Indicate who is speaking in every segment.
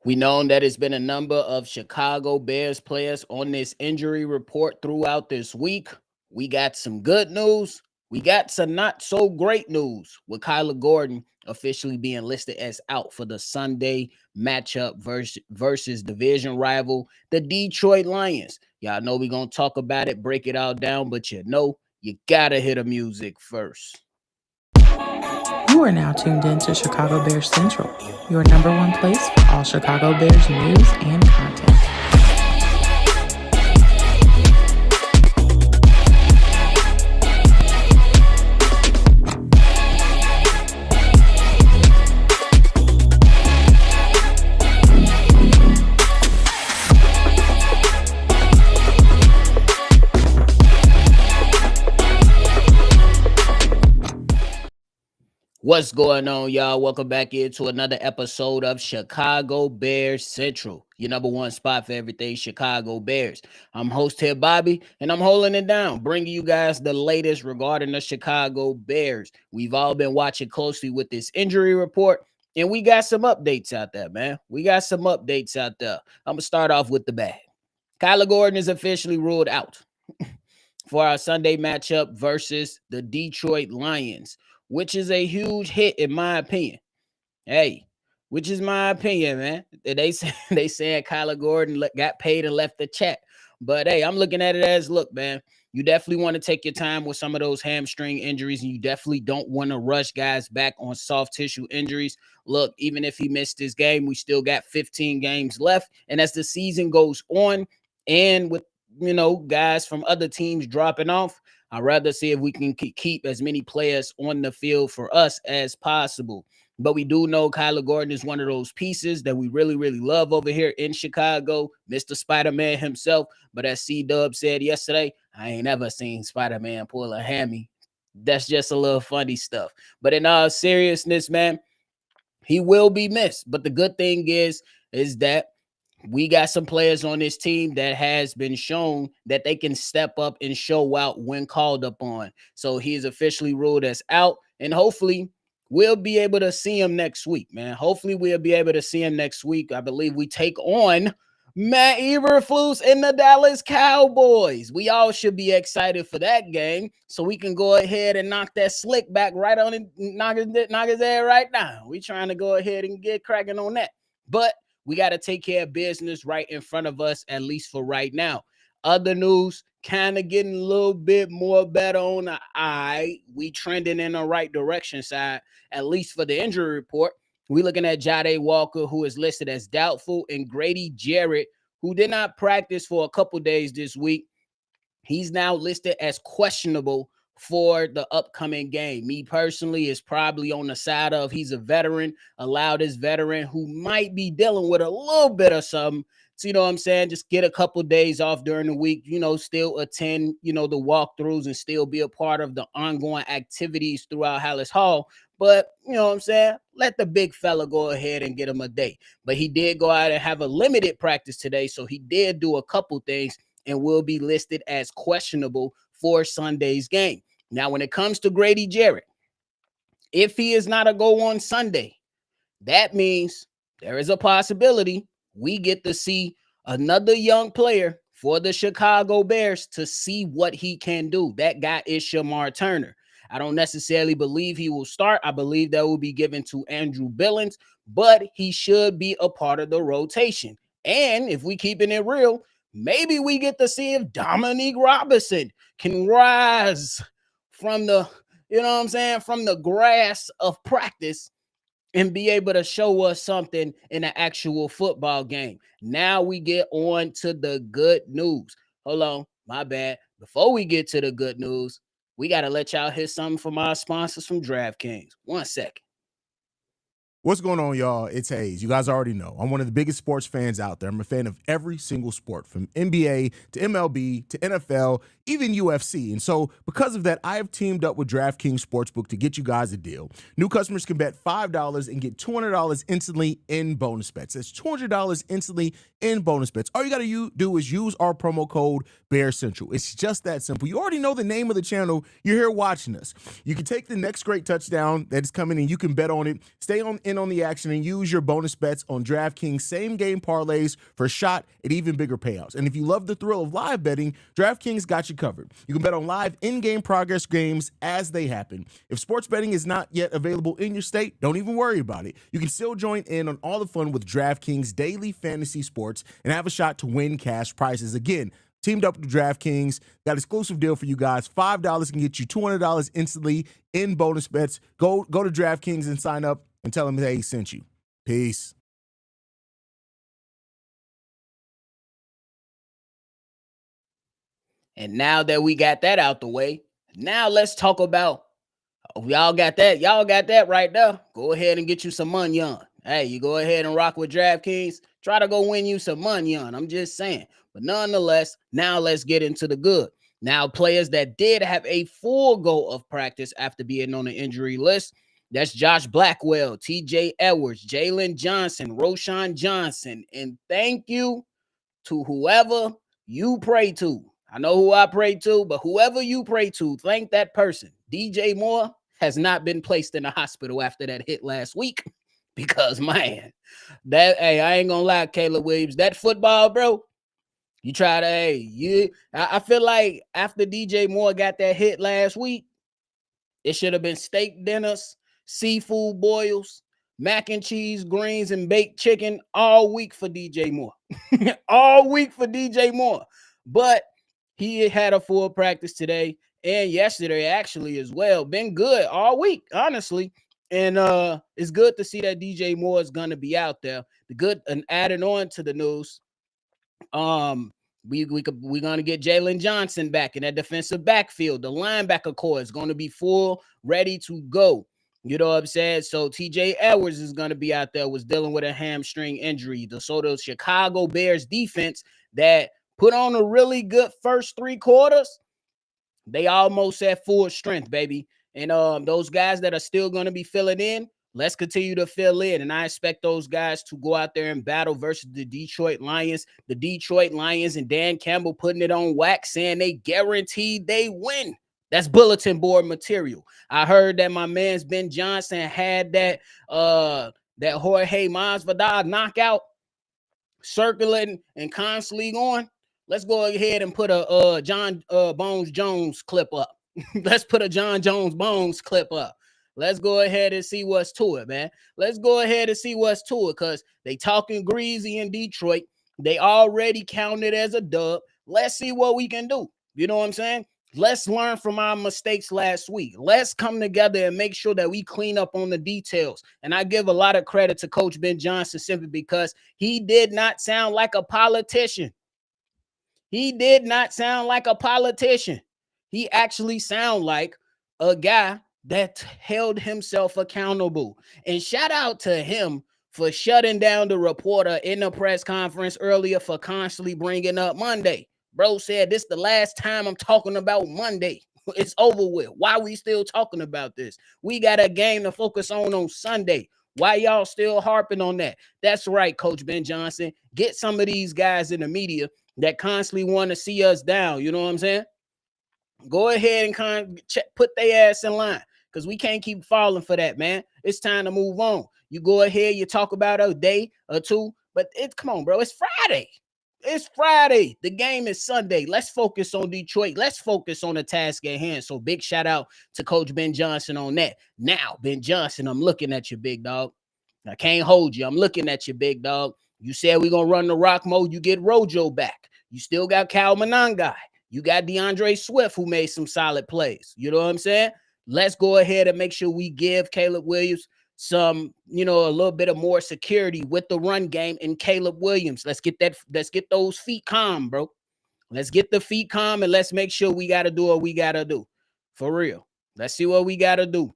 Speaker 1: We know that it's been a number of Chicago Bears players on this injury report throughout this week. We got some good news. We got some not so great news with Kyler Gordon officially being listed as out for the Sunday matchup versus division rival, the Detroit Lions. Y'all know we're going to talk about it, break it all down, but you got to hit the music first.
Speaker 2: You are now tuned in to Chicago Bears Central, your number one place for all Chicago Bears news and content.
Speaker 1: What's going on, y'all? Welcome back into another episode of Chicago Bears Central, your number one spot for everything Chicago Bears. I'm host here, Bobby, and I'm holding it down, bringing you guys the latest regarding the Chicago Bears. We've all been watching closely with this injury report, and we got some updates out there, man. We got some updates out there. I'm going to start off with the bad. Kyler Gordon is officially ruled out for our Sunday matchup versus the Detroit Lions, which is a huge hit in my opinion. Which is my opinion, man. They saying Kyler Gordon got paid and left the check. But hey, I'm looking at it as, look, man, you definitely want to take your time with some of those hamstring injuries, and you definitely don't want to rush guys back on soft tissue injuries. Look, even if he missed this game, we still got 15 games left. And as the season goes on, and with guys from other teams dropping off, I'd rather see if we can keep as many players on the field for us as possible. But we do know Kyler Gordon is one of those pieces that we really, really love over here in Chicago, Mr. Spider-Man himself. But as C-Dub said yesterday, I ain't ever seen Spider-Man pull a hammy. That's just a little funny stuff. But in all seriousness, man, he will be missed. But the good thing is that we got some players on this team that has been shown that they can step up and show out when called upon. So he is officially ruled as out, and hopefully we'll be able to see him next week, man. Hopefully we'll be able to see him next week. I believe we take on Matt Eberflus and the Dallas Cowboys. We all should be excited for that game, so we can go ahead and knock that slick back right on and knock his head right now. We trying to go ahead and get cracking on that. But we got to take care of business right in front of us, at least for right now. Other news, kind of getting a little bit more better on the eye. We trending in the right direction side, at least for the injury report. We looking at Jade Walker, who is listed as doubtful, and Grady Jarrett, who did not practice for a couple days this week. He's now listed as questionable for the upcoming game. Me personally is probably on the side of he's a veteran. Allow this veteran who might be dealing with a little bit of something. So, you know what I'm saying? Just get a couple days off during the week, still attend, the walkthroughs and still be a part of the ongoing activities throughout Hallis Hall. But, you know what I'm saying? Let the big fella go ahead and get him a day. But he did go out and have a limited practice today. So he did do a couple things and will be listed as questionable for Sunday's game. Now, when it comes to Grady Jarrett, if he is not a go on Sunday, that means there is a possibility we get to see another young player for the Chicago Bears to see what he can do. That guy is Shamar Turner. I don't necessarily believe he will start. I believe that will be given to Andrew Billings, but he should be a part of the rotation. And if we keeping it real, maybe we get to see if Dominique Robinson can rise from the, from the grass of practice and be able to show us something in an actual football game. Now we get on to the good news. Hold on, my bad. Before we get to the good news, we got to let y'all hear something from our sponsors from DraftKings. 1 second.
Speaker 3: What's going on, y'all? It's Hayes. You guys already know I'm one of the biggest sports fans out there. I'm a fan of every single sport, from NBA to MLB to NFL, even UFC. And so because of that, I have teamed up with DraftKings Sportsbook to get you guys a deal. New customers can bet $5 and get $200 instantly in bonus bets. That's $200 instantly in bonus bets. All you got to do is use our promo code Bear Central. It's just that simple. You already know the name of the channel. You're here watching us. You can take the next great touchdown that is coming and you can bet on it. Stay on in on the action and use your bonus bets on DraftKings same-game parlays for a shot at even bigger payouts. And if you love the thrill of live betting, DraftKings got you covered. You can bet on live in-game progress games as they happen. If sports betting is not yet available in your state, don't even worry about it. You can still join in on all the fun with DraftKings daily fantasy sports and have a shot to win cash prizes. Again, teamed up with DraftKings, got an exclusive deal for you guys. $5 can get you $200 instantly in bonus bets. Go to DraftKings and sign up and tell them they sent you. Peace.
Speaker 1: And now that we got that out the way, now let's talk about, y'all got that right there. Go ahead and get you some money on. Hey, you go ahead and rock with DraftKings. Try to go win you some money on. I'm just saying. But nonetheless, now let's get into the good. Now, players that did have a full go of practice after being on the injury list, that's Josh Blackwell, TJ Edwards, Jalen Johnson, Roshan Johnson. And thank you to whoever you pray to. I know who I pray to, but whoever you pray to, thank that person. DJ Moore has not been placed in the hospital after that hit last week because, man, I ain't gonna lie, Caleb Williams, that football, bro, you try to, I feel like after DJ Moore got that hit last week, it should have been steak dinners, seafood boils, mac and cheese, greens, and baked chicken all week for DJ Moore. All week for DJ Moore. But he had a full practice today and yesterday actually as well. Been good all week, honestly. And it's good to see that DJ Moore is going to be out there. The good, and adding on to the news, we're going to get Jalen Johnson back in that defensive backfield. The linebacker core is going to be full, ready to go. You know what I'm saying? So TJ Edwards is going to be out there, was dealing with a hamstring injury. The Chicago Bears defense that put on a really good first 3 quarters, they almost at full strength, baby. And those guys that are still going to be filling in, let's continue to fill in. And I expect those guys to go out there and battle versus the Detroit Lions. The Detroit Lions and Dan Campbell putting it on wax, saying they guaranteed they win. That's bulletin board material. I heard that my man's Ben Johnson had that Jorge Masvidal knockout circulating and constantly going. Let's go ahead and put a John Bones Jones clip up. Let's put a John Jones Bones clip up. Let's go ahead and see what's to it, man. Let's go ahead and see what's to it, because they talking greasy in Detroit. They already counted as a dub. Let's see what we can do. You know what I'm saying? Let's learn from our mistakes last week. Let's come together and make sure that we clean up on the details. And I give a lot of credit to Coach Ben Johnson simply because he did not sound like a politician. He did not sound like a politician. He actually sounded like a guy that held himself accountable. And shout out to him for shutting down the reporter in the press conference earlier for constantly bringing up Monday. Bro said, this is the last time I'm talking about Monday. It's over with. Why we still talking about this? We got a game to focus on Sunday. Why y'all still harping on that? That's right, Coach Ben Johnson. Get some of these guys in the media that constantly want to see us down. You know what I'm saying? Go ahead and put their ass in line, because we can't keep falling for that, man. It's time to move on. You go ahead, you talk about a day or two, but come on, bro. It's Friday. It's Friday. The game is Sunday. Let's focus on Detroit. Let's focus on the task at hand. So big shout out to Coach Ben Johnson on that. Now, Ben Johnson, I'm looking at you, big dog. I can't hold you. I'm looking at you, big dog. You said we're going to run the rock mode. You get Rojo back. You still got Cal Monangai. You got DeAndre Swift, who made some solid plays. You know what I'm saying? Let's go ahead and make sure we give Caleb Williams some, a little bit of more security with the run game and Caleb Williams. Let's get those feet calm, bro. Let's get the feet calm, and let's make sure we got to do what we got to do. For real. Let's see what we got to do.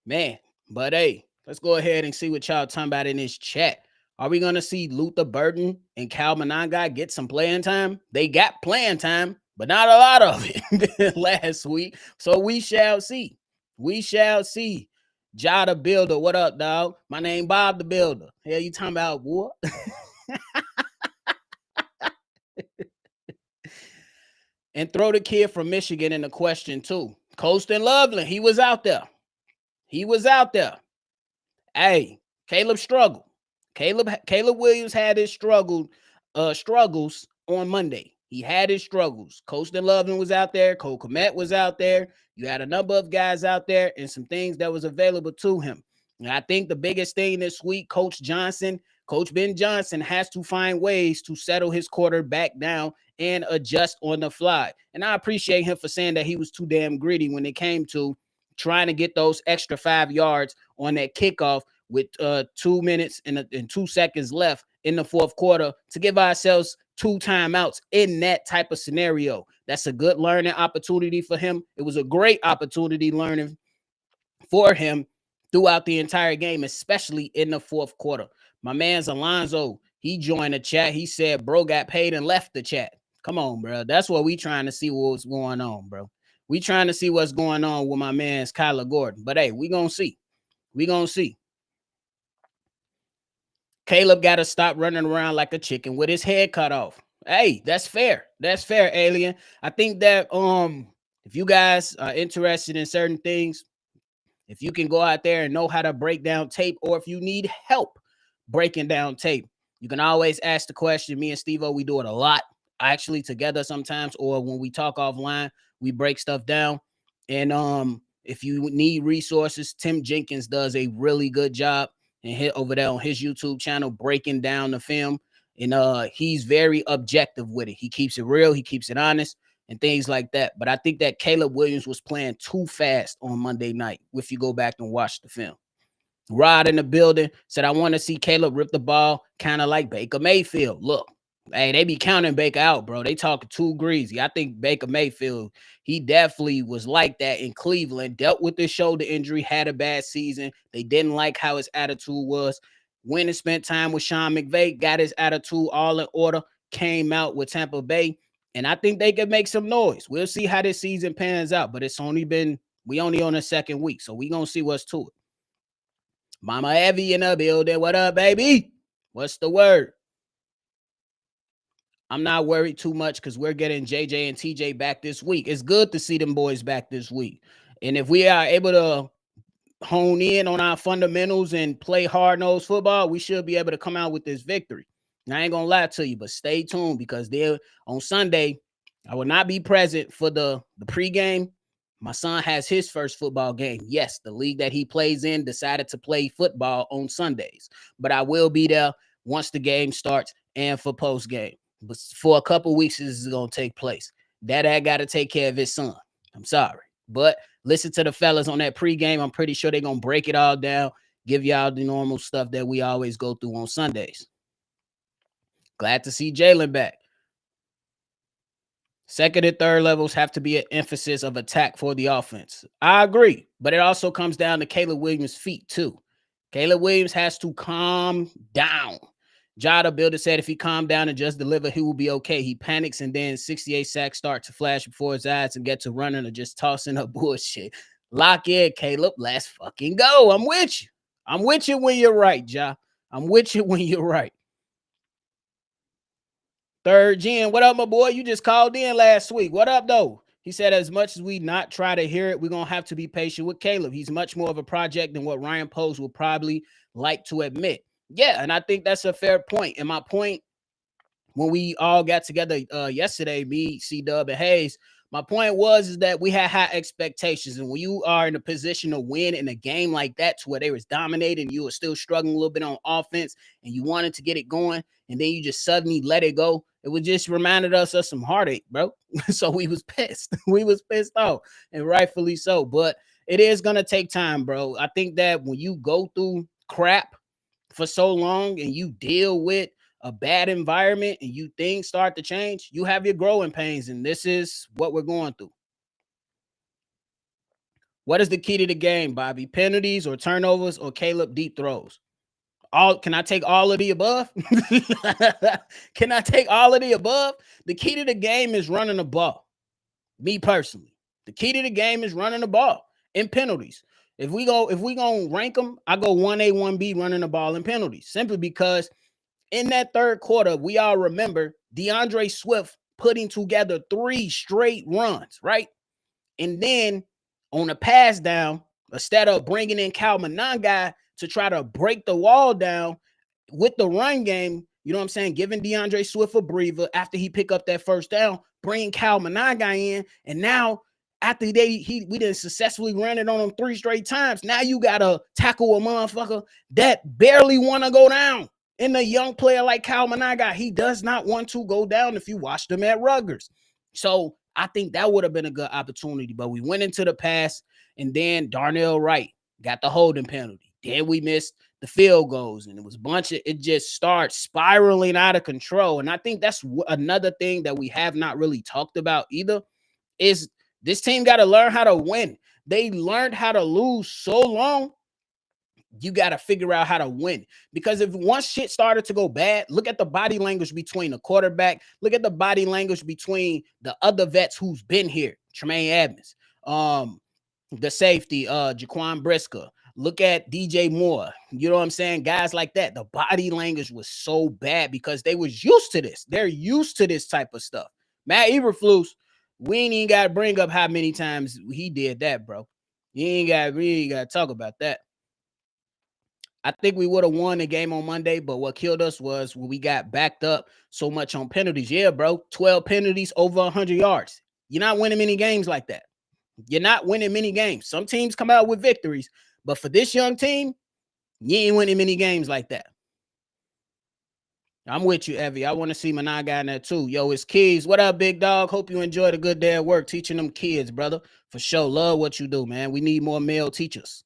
Speaker 1: Man, but hey, let's go ahead and see what y'all talking about in this chat. Are we going to see Luther Burden and Cal Monangai get some playing time? They got playing time, but not a lot of it last week. So we shall see. We shall see. Ja the Builder, what up, dog? My name Bob the Builder. Hell, you talking about, boy? And throw the kid from Michigan in the question, too. Colston Loveland, he was out there. He was out there. Hey, Caleb struggled. Caleb Williams had his struggles on Monday. He had his struggles. Colston Loveland was out there. Cole Kmet was out there. You had a number of guys out there and some things that was available to him. And I think the biggest thing this week, Coach Ben Johnson has to find ways to settle his quarterback down and adjust on the fly. And I appreciate him for saying that he was too damn greedy when it came to trying to get those extra 5 yards on that kickoff with 2 minutes and 2 seconds left in the fourth quarter to give ourselves 2 timeouts in that type of scenario. That's a good learning opportunity for him. It was a great opportunity learning for him throughout the entire game, especially in the fourth quarter. My man's Alonzo, he joined the chat. He said, bro got paid and left the chat. Come on, bro. That's what we trying to see what's going on, bro. We trying to see what's going on with my man's Kyler Gordon. But, hey, we going to see. We going to see. Caleb got to stop running around like a chicken with his head cut off. Hey, that's fair. That's fair, Alien. I think that if you guys are interested in certain things, if you can go out there and know how to break down tape, or if you need help breaking down tape, you can always ask the question. Me and Steve-O, we do it a lot, actually, together sometimes, or when we talk offline, we break stuff down. And if you need resources, Tim Jenkins does a really good job and hit over there on his YouTube channel breaking down the film. And he's very objective with it. He keeps it real. He keeps it honest and things like that. But I think that Caleb Williams was playing too fast on Monday night if you go back and watch the film. Rod in the building said, I want to see Caleb rip the ball kind of like Baker Mayfield. Look, hey, they be counting Baker out, bro. They talking too greasy. I think Baker Mayfield, he definitely was like that in Cleveland, dealt with his shoulder injury, had a bad season. They didn't like how his attitude was. Went and spent time with Sean McVay, got his attitude all in order, came out with Tampa Bay. And I think they could make some noise. We'll see how this season pans out, but we only on the second week, so we going to see what's to it. Mama Evie in the building. What up, baby? What's the word? I'm not worried too much because we're getting JJ and TJ back this week. It's good to see them boys back this week. And if we are able to hone in on our fundamentals and play hard-nosed football, we should be able to come out with this victory. And I ain't going to lie to you, but stay tuned because on Sunday, I will not be present for the pregame. My son has his first football game. Yes, the league that he plays in decided to play football on Sundays. But I will be there once the game starts and for post-game. But for a couple weeks, this is going to take place. Dad got to take care of his son. I'm sorry. But listen to the fellas on that pregame. I'm pretty sure they're going to break it all down, give y'all the normal stuff that we always go through on Sundays. Glad to see Jalen back. Second and third levels have to be an emphasis of attack for the offense. I agree, but it also comes down to Caleb Williams' feet too. Caleb Williams has to calm down. Jada Builder said if he calmed down and just deliver, he will be okay. He panics and then 68 sacks start to flash before his eyes and get to running or just tossing up bullshit. Lock in, Caleb. Let's fucking go. I'm with you. I'm with you when you're right, Ja. I'm with you when you're right. Third Gen, what up, my boy? You just called in last week. What up, though? He said, as much as we not try to hear it, we're going to have to be patient with Caleb. He's much more of a project than what Ryan Post will probably like to admit. Yeah, and I think that's a fair point. And my point, when we all got together yesterday, me, C-Dub, and Hayes, my point is that we had high expectations. And when you are in a position to win in a game like that, to where they was dominating, you were still struggling a little bit on offense, and you wanted to get it going, and then you just suddenly let it go, it was just reminded us of some heartache, bro. So we was pissed. We was pissed off, and rightfully so. But it is going to take time, bro. I think that when you go through crap for so long and you deal with a bad environment and things start to change, you have your growing pains, and this is what we're going through. What is the key to the game, Bobby? Penalties or turnovers or Caleb deep throws? Can I take all of the above? Can I take all of the above? The key to the game is running the ball. Me personally, the key to the game is running the ball and penalties. If we gonna rank them, I go 1A, 1B running the ball and penalties, simply because in that third quarter, we all remember DeAndre Swift putting together 3 straight runs, right? And then on a pass down, instead of bringing in Cal Monangai to try to break the wall down with the run game. You know what I'm saying? Giving DeAndre Swift a breather after he pick up that first down, bringing Kyle Managa in, and now after we didn't successfully run it on him 3 straight times. Now you gotta tackle a motherfucker that barely want to go down. And a young player like Kyle Managa, he does not want to go down if you watched him at Rutgers. So I think that would have been a good opportunity. But we went into the pass, and then Darnell Wright got the holding penalty. Then we missed the field goals, and it was a bunch of, it just starts spiraling out of control. And I think that's another thing that we have not really talked about either, is this team got to learn how to win. They learned how to lose so long. You got to figure out how to win, because if once shit started to go bad, look at the body language between the quarterback. Look at the body language between the other vets who's been here. Tremaine Edmonds, the safety, Jaquan Brisker. Look at DJ Moore. You know what I'm saying? Guys like that. The body language was so bad because they was used to this. They're used to this type of stuff. Matt Eberflus, we ain't even got to bring up how many times he did that, bro. We ain't got to talk about that. I think we would have won the game on Monday, but what killed us was when we got backed up so much on penalties. Yeah, bro, 12 penalties over 100 yards. You're not winning many games like that. You're not winning many games. Some teams come out with victories, but for this young team, you ain't winning many games like that. I'm with you, Evie. I want to see Managa in there too. Yo, it's Keys. What up, big dog? Hope you enjoyed a good day at work teaching them kids, brother. For sure. Love what you do, man. We need more male teachers.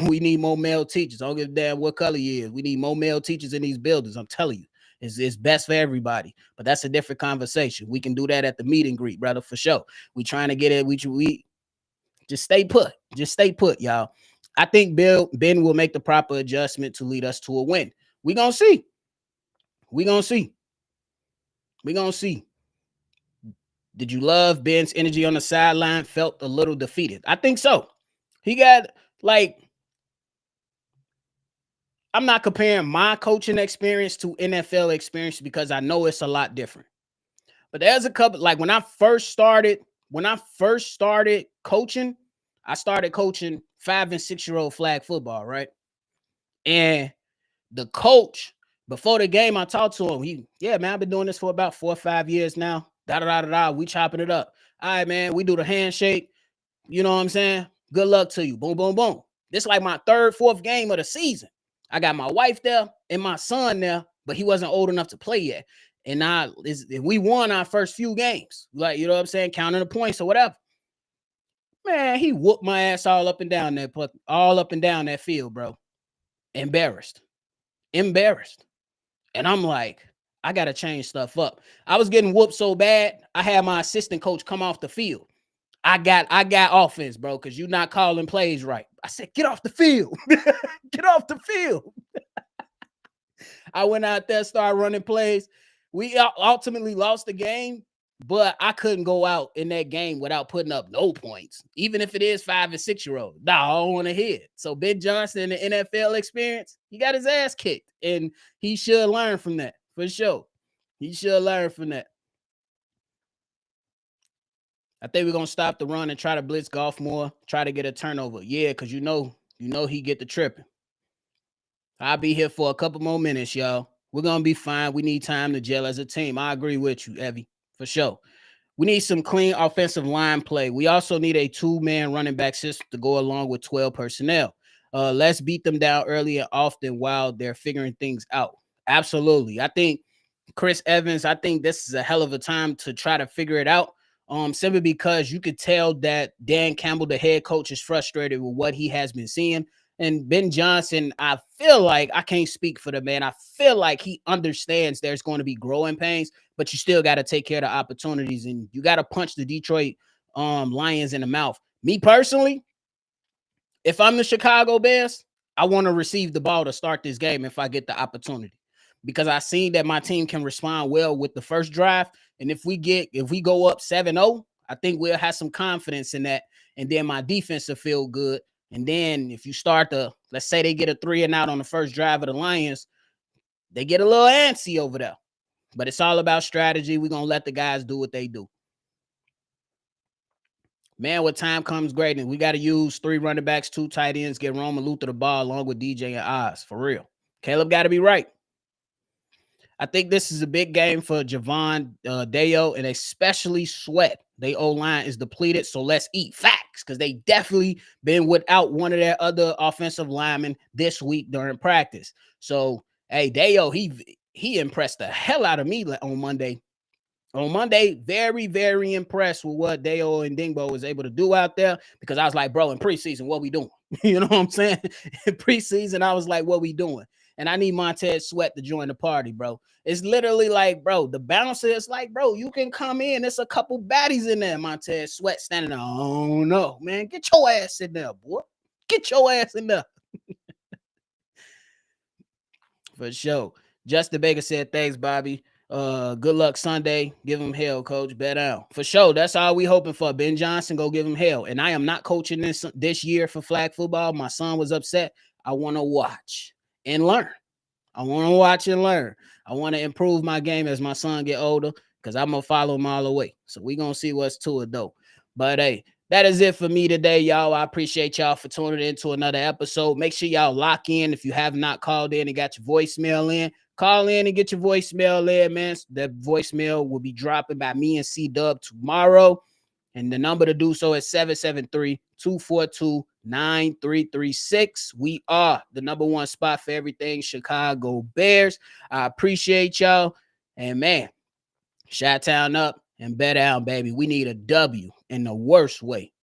Speaker 1: We need more male teachers. I don't give a damn what color you is. We need more male teachers in these buildings. I'm telling you, it's best for everybody. But that's a different conversation. We can do that at the meet and greet, brother, for sure. We trying to get it. We just stay put. Just stay put, y'all. I think Ben will make the proper adjustment to lead us to a win. We gonna see. We gonna see. We gonna see. Did you love Ben's energy on the sideline? Felt a little defeated. I think so. He got like. I'm not comparing my coaching experience to NFL experience because I know it's a lot different. But there's a couple, like when I first started coaching, I started coaching 5 and 6-year-old flag football, right? And the coach, before the game, I talked to him. Man, I've been doing this for about 4 or 5 years now. We chopping it up. All right, man, we do the handshake. You know what I'm saying? Good luck to you. Boom, boom, boom. This is like my 3rd, 4th game of the season. I got my wife there and my son there, but he wasn't old enough to play yet. And we won our first few games. Like, you know what I'm saying? Counting the points or whatever. Man, he whooped my ass all up and down that field, bro. Embarrassed. And I'm like, I got to change stuff up. I was getting whooped so bad, I had my assistant coach come off the field. I got offense, bro, because you're not calling plays right. I said, get off the field. Get off the field. I went out there, started running plays. We ultimately lost the game, but I couldn't go out in that game without putting up no points, even if it is 5 and 6-year-old. No, I don't want to hear it. So Ben Johnson, in the NFL experience, he got his ass kicked, and he should learn from that, for sure. He should learn from that. I think we're going to stop the run and try to blitz golf more, try to get a turnover. Yeah, because you know he get the tripping. I'll be here for a couple more minutes, y'all. We're going to be fine. We need time to gel as a team. I agree with you, Evie, for sure. We need some clean offensive line play. We also need a 2-man running back system to go along with 12 personnel. Let's beat them down early and often while they're figuring things out. Absolutely. I think Chris Evans, I think this is a hell of a time to try to figure it out. Simply because you could tell that Dan Campbell, the head coach, is frustrated with what he has been seeing. And Ben Johnson, I feel like, I can't speak for the man. I feel like he understands there's going to be growing pains, but you still got to take care of the opportunities, and you got to punch the Detroit Lions in the mouth. Me personally, if I'm the Chicago Bears, I want to receive the ball to start this game if I get the opportunity, because I seen that my team can respond well with the first drive. And if we go up 7-0, I think we'll have some confidence in that. And then my defense will feel good. And then if you start let's say they get a 3-and-out on the first drive of the Lions, they get a little antsy over there. But it's all about strategy. We're going to let the guys do what they do. Man, with time comes greatness. We got to use 3 running backs, 2 tight ends, get Roman Luther the ball along with DJ and Oz. For real. Caleb got to be right. I think this is a big game for Javon Deo and especially Sweat. They O-line is depleted, so let's eat facts because they definitely been without one of their other offensive linemen this week during practice. So, hey, Deo, he impressed the hell out of me on Monday. On Monday, very, very impressed with what Deo and Dingbo was able to do out there because I was like, bro, in preseason, what we doing? You know what I'm saying? In preseason, I was like, what we doing? And I need Montez Sweat to join the party, bro. It's literally like, bro, the bouncer is like, bro, you can come in. There's a couple baddies in there. Montez Sweat standing there. Oh, no, man. Get your ass in there, boy. Get your ass in there. For sure. Justin Baker said, thanks, Bobby. Good luck Sunday. Give him hell, coach. Bet down. For sure. That's all we hoping for. Ben Johnson, go give him hell. And I am not coaching this year for flag football. My son was upset. I want to watch and learn. I want to watch and learn. I want to improve my game as my son get older because I'm going to follow him all the way. So we're going to see what's to it, though. But, hey, that is it for me today, y'all. I appreciate y'all for tuning into another episode. Make sure y'all lock in. If you have not called in and got your voicemail in, call in and get your voicemail in, man. That voicemail will be dropping by me and C-Dub tomorrow. And the number to do so is 773-242-9336. We are the #1 spot for everything Chicago Bears. I appreciate y'all. And, man, Chi-Town up and bet down, baby. We need a W in the worst way.